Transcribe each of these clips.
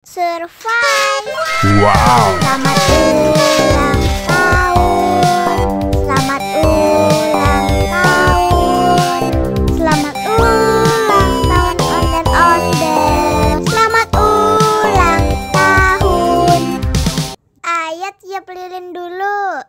Survive. Wow. Selamat ulang tahun. Selamat ulang tahun. Selamat ulang tahun ondel-ondel. Selamat ulang tahun. Ayo tiup lilin dulu.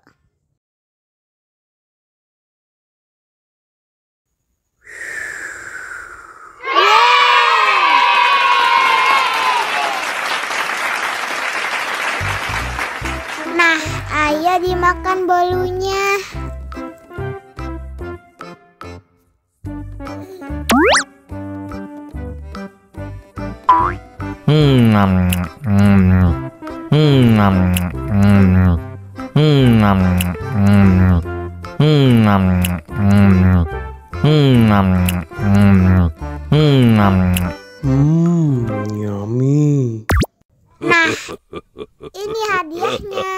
Nah, ayo dimakan bolunya. Yummy. Nah, ini hadiahnya.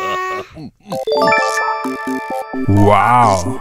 Wow.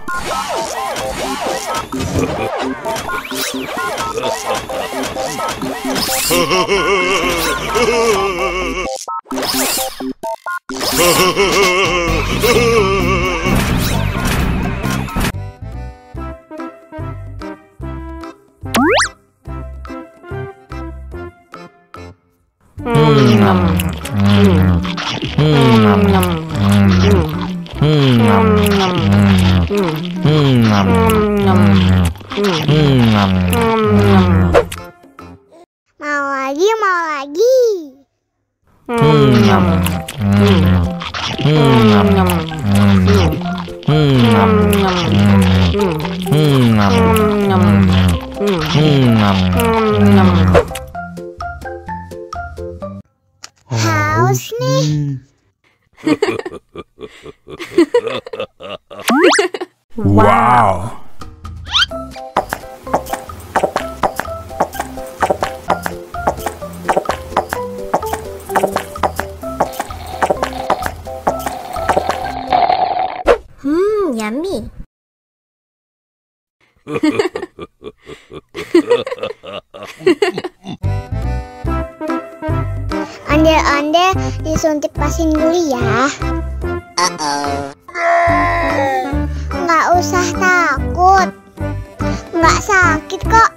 Mau lagi, mau lagi. Haus nih. Wow. Yummy. Ondel-ondel disuntik vaksin dulu ya. Nggak usah takut. Nggak sakit kok.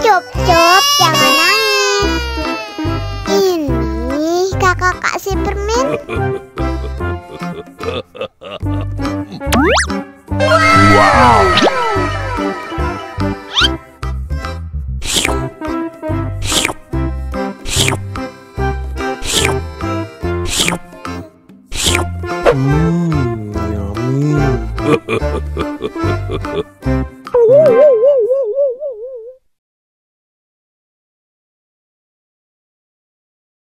Cup, cup, jangan nangis. Ini kakak kasih permen. Wow. Yummy.